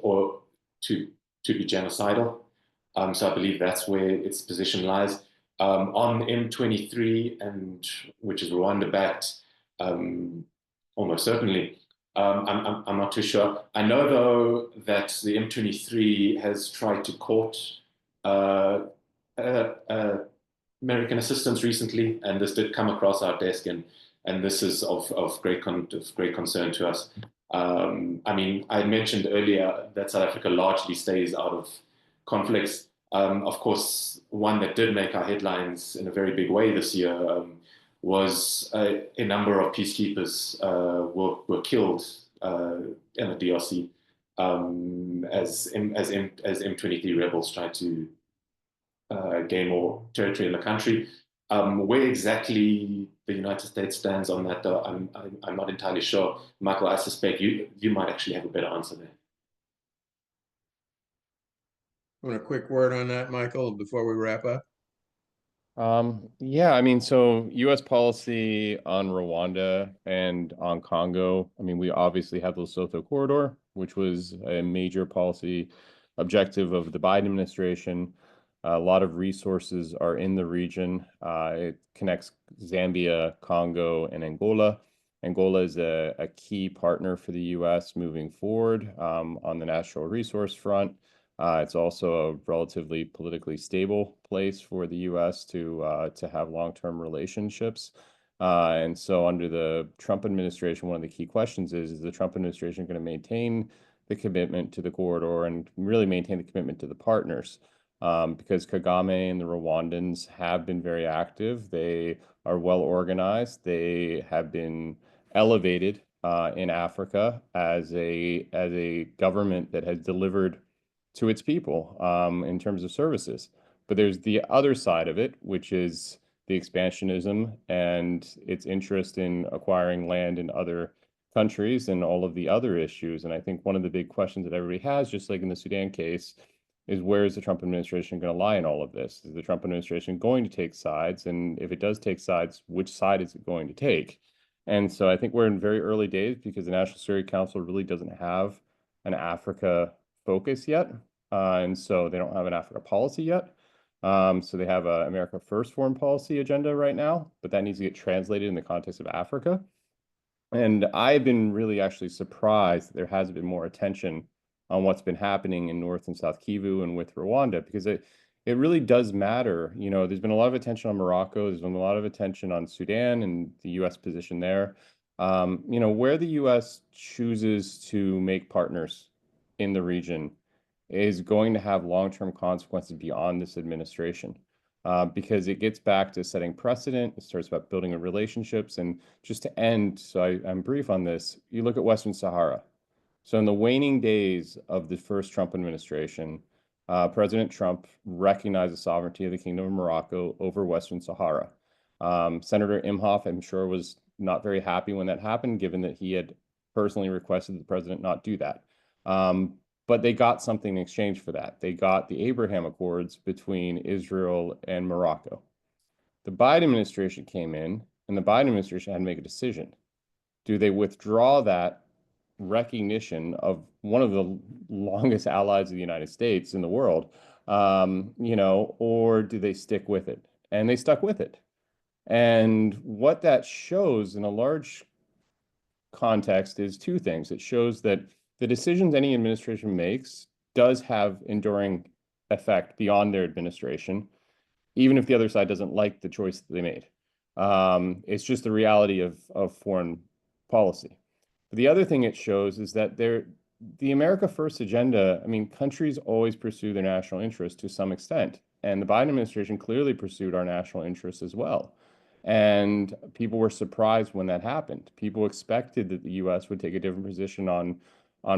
[SPEAKER 4] to be genocidal. So I believe that's where its position lies. On M23, and which is Rwanda-backed, almost certainly. I'm not too sure. I know, though, that the M23 has tried to court American assistance recently, and this did come across our desk, and this is of great concern to us. I mentioned earlier that South Africa largely stays out of conflicts. Of course, one that did make our headlines in a very big way this year was a number of peacekeepers were killed in the DRC as M23 rebels tried to gain more territory in the country. Where exactly the United States stands on that, though, I'm not entirely sure. Michael, I suspect you might actually have a better answer there.
[SPEAKER 1] Want a quick word on that, Michael, before we wrap up?
[SPEAKER 2] Yeah, so US policy on Rwanda and on Congo, we obviously have the Lesotho corridor, which was a major policy objective of the Biden administration. A lot of resources are in the region. It connects Zambia, Congo, and Angola. Angola is a key partner for the U.S. moving forward on the natural resource front. It's also a relatively politically stable place for the U.S. to have long-term relationships. And so under the Trump administration, one of the key questions is the Trump administration going to maintain the commitment to the corridor and really maintain the commitment to the partners? Because Kagame and the Rwandans have been very active. They are well organized. They have been elevated in Africa as a government that has delivered to its people in terms of services. But there's the other side of it, which is the expansionism and its interest in acquiring land in other countries and all of the other issues. And I think one of the big questions that everybody has, just like in the Sudan case, is where is the Trump administration going to lie in all of this? Is the Trump administration going to take sides? And if it does take sides, which side is it going to take? And so I think we're in very early days because the National Security Council really doesn't have an Africa focus yet. And so they don't have an Africa policy yet. So they have a America First foreign policy agenda right now, but that needs to get translated in the context of Africa. And I've been really actually surprised that there hasn't been more attention on what's been happening in North and South Kivu and with Rwanda, because it really does matter. You know, there's been a lot of attention on Morocco. There's been a lot of attention on Sudan and the U.S. position there. You know, where the U.S. chooses to make partners in the region is going to have long-term consequences beyond this administration. Because it gets back to setting precedent. It starts about building relationships. And just to end, so I'm brief on this, you look at Western Sahara. So in the waning days of the first Trump administration, President Trump recognized the sovereignty of the Kingdom of Morocco over Western Sahara. Senator Imhoff, I'm sure, was not very happy when that happened, given that he had personally requested the president not do that. But they got something in exchange for that. They got the Abraham Accords between Israel and Morocco. The Biden administration came in, and the Biden administration had to make a decision. Do they withdraw that recognition of one of the longest allies of the United States in the world, you know, or do they stick with it? And they stuck with it. And what that shows in a large context is two things. It shows that the decisions any administration makes does have enduring effect beyond their administration, even if the other side doesn't like the choice that they made. It's just the reality of foreign policy. But the other thing it shows is that the America First agenda, I mean, countries always pursue their national interest to some extent. And the Biden administration clearly pursued our national interests as well. And people were surprised when that happened. People expected that the U.S. would take a different position on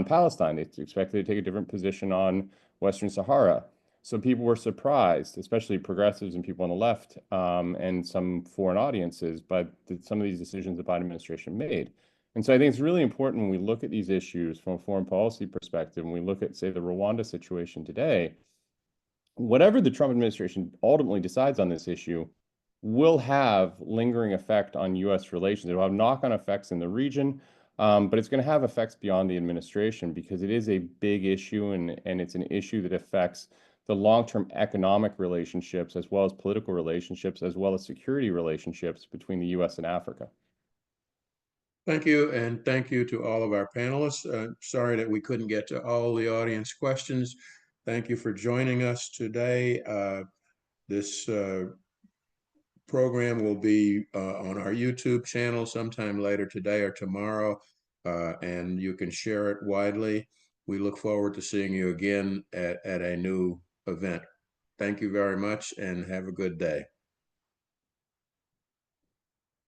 [SPEAKER 2] Palestine. They expected to take a different position on Western Sahara. So people were surprised, especially progressives and people on the left and some foreign audiences, by some of these decisions the Biden administration made. And so I think it's really important when we look at these issues from a foreign policy perspective, when we look at, say, the Rwanda situation today, whatever the Trump administration ultimately decides on this issue will have lingering effect on U.S. relations. It will have knock-on effects in the region, but it's going to have effects beyond the administration because it is a big issue and it's an issue that affects the long-term economic relationships as well as political relationships as well as security relationships between the U.S. and Africa.
[SPEAKER 1] Thank you, and thank you to all of our panelists. Sorry that we couldn't get to all the audience questions. Thank you for joining us today. This program will be on our YouTube channel sometime later today or tomorrow, and you can share it widely. We look forward to seeing you again at a new event. Thank you very much, and have a good day.